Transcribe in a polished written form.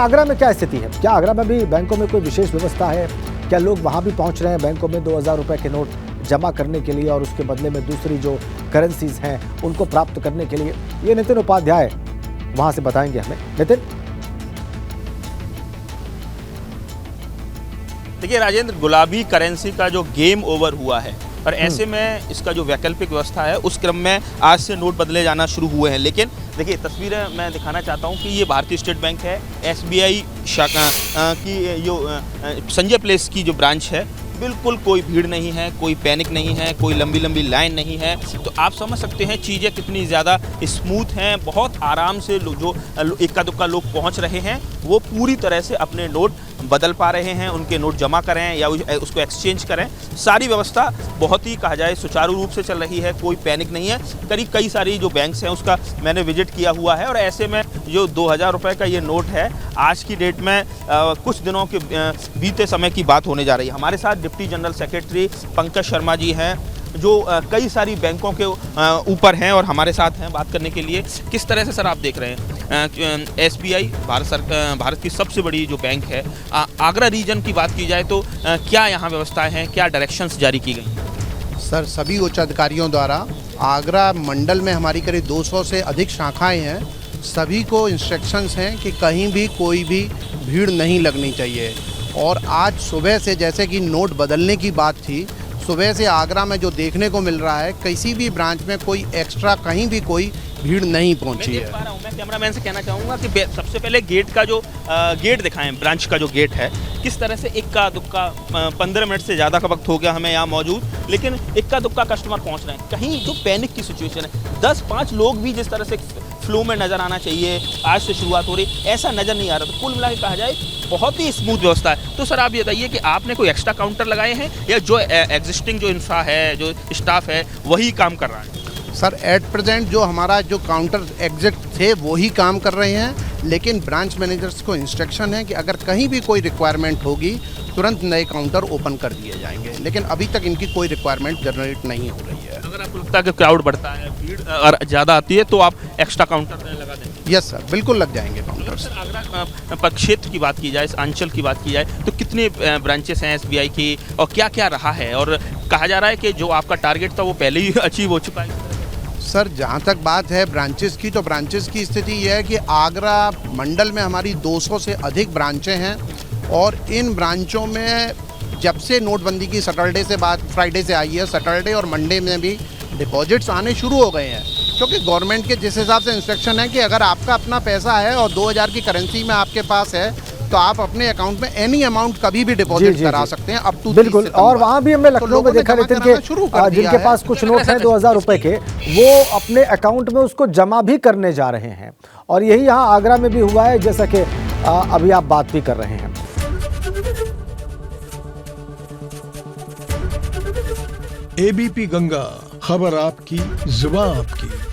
आगरा में क्या स्थिति है? क्या आगरा में भी बैंकों में कोई विशेष व्यवस्था है? क्या लोग वहां भी पहुंच रहे हैं बैंकों में 2000 रुपए के नोट जमा करने के लिए और उसके बदले में दूसरी जो करेंसीज हैं उनको प्राप्त करने के लिए? ये नितिन उपाध्याय वहां से बताएंगे हमें। नितिन। देखिए राजेंद्र, गुलाबी करेंसी का जो गेम ओवर हुआ है और ऐसे में इसका जो वैकल्पिक व्यवस्था है उस क्रम में आज से नोट बदले जाना शुरू हुए हैं। लेकिन देखिए तस्वीरें मैं दिखाना चाहता हूं कि ये भारतीय स्टेट बैंक है, एसबीआई शाखा की जो संजय प्लेस की जो ब्रांच है, बिल्कुल कोई भीड़ नहीं है, कोई पैनिक नहीं है, कोई लंबी लंबी लाइन नहीं है। तो आप समझ सकते हैं चीज़ें कितनी ज़्यादा स्मूथ हैं। बहुत आराम से जो इक्का दुक्का लोग पहुंच रहे हैं वो पूरी तरह से अपने नोट बदल पा रहे हैं, उनके नोट जमा करें या उसको एक्सचेंज करें। सारी व्यवस्था बहुत ही कहा जाए सुचारू रूप से चल रही है, कोई पैनिक नहीं है। कई सारी जो बैंक्स हैं उसका मैंने विजिट किया हुआ है और ऐसे में जो 2000 रुपये का ये नोट है आज की डेट में कुछ दिनों के बीते समय की बात होने जा रही है। हमारे साथ deputy general secretary Pankaj Sharma ji हैं जो कई सारी बैंकों के ऊपर हैं और हमारे साथ हैं बात करने के लिए। किस तरह से सर आप देख रहे हैं एसबीआई भारत की सबसे बड़ी जो बैंक है, आगरा रीजन की बात की जाए तो क्या यहाँ व्यवस्थाएं हैं, क्या डायरेक्शंस जारी की गई? सर सभी उच्च अधिकारियों द्वारा आगरा मंडल में हमारी करीब 200 से अधिक शाखाएं हैं, सभी को इंस्ट्रक्शंस हैं कि कहीं भी कोई भी भीड़ नहीं लगनी चाहिए। और आज सुबह से जैसे कि नोट बदलने की बात थी, सुबह से आगरा में जो देखने को मिल रहा है किसी भी ब्रांच में कोई एक्स्ट्रा कहीं भी कोई भीड़ नहीं पहुंची है। मैं कैमरामैन से कहना चाहूँगा कि सबसे पहले गेट का जो गेट दिखाएं, ब्रांच का जो गेट है किस तरह से इक्का दुक्का 15 मिनट से ज़्यादा का वक्त हो गया हमें यहाँ मौजूद, लेकिन इक्का दुक्का कस्टमर पहुँच रहे हैं। कहीं जो पैनिक की सिचुएशन है, 10-5 लोग भी जिस तरह से फ्लो में नज़र आना चाहिए, आज से शुरुआत हो रही, ऐसा नज़र नहीं आ रहा। तो कुल मिला के कहा जाए बहुत ही स्मूथ व्यवस्था है। तो सर आप ये बताइए कि आपने कोई एक्स्ट्रा काउंटर लगाए हैं या जो एग्जिस्टिंग जो इंफ्रा है, जो स्टाफ है वही काम कर रहा है? सर एट प्रेजेंट जो हमारा जो काउंटर एग्जिट थे वही काम कर रहे हैं, लेकिन ब्रांच मैनेजर्स को इंस्ट्रक्शन है कि अगर कहीं भी कोई रिक्वायरमेंट होगी तुरंत नए काउंटर ओपन कर दिए जाएंगे। लेकिन अभी तक इनकी कोई रिक्वायरमेंट जनरेट नहीं हो रही है। अगर आपको लगता है कि क्राउड बढ़ता है, भीड़ और ज़्यादा आती है तो आप एक्स्ट्रा काउंटर लगा देंगे? यस सर, बिल्कुल लग जाएंगे काउंटर। सर आगरा क्षेत्र की बात की जाए, इस अंचल की बात की जाए तो कितने ब्रांचेस हैं एसबीआई की और क्या क्या रहा है? और कहा जा रहा है कि जो आपका टारगेट था वो पहले ही अचीव हो चुका है। सर जहाँ तक बात है ब्रांचेस की, तो ब्रांचेस की स्थिति यह है कि आगरा मंडल में हमारी 200 से अधिक ब्रांचें हैं और इन ब्रांचों में जब से नोटबंदी की सैटरडे से बात फ्राइडे से आई है, सैटरडे और मंडे में भी डिपॉजिट्स आने शुरू हो गए हैं। क्योंकि गवर्नमेंट के जिस हिसाब से इंस्ट्रक्शन है कि अगर आपका अपना पैसा है और 2000 की करेंसी में आपके पास है तो आप अपने अकाउंट में एनी अमाउंट कभी भी डिपॉजिट करा सकते हैं अप टू। बिल्कुल। और वहाँ भी हमने लखनऊ में देखा नितिन के जिनके पास कुछ नोट हैं 2000 रुपए के, वो अपने अकाउंट में उसको जमा भी करने जा रहे हैं। और यही यहाँ आगरा में भी हुआ है जैसा कि अभी आप बात भी कर रहे हैं। एबीपी गंगा, खबर आपकी, जुबान आपकी।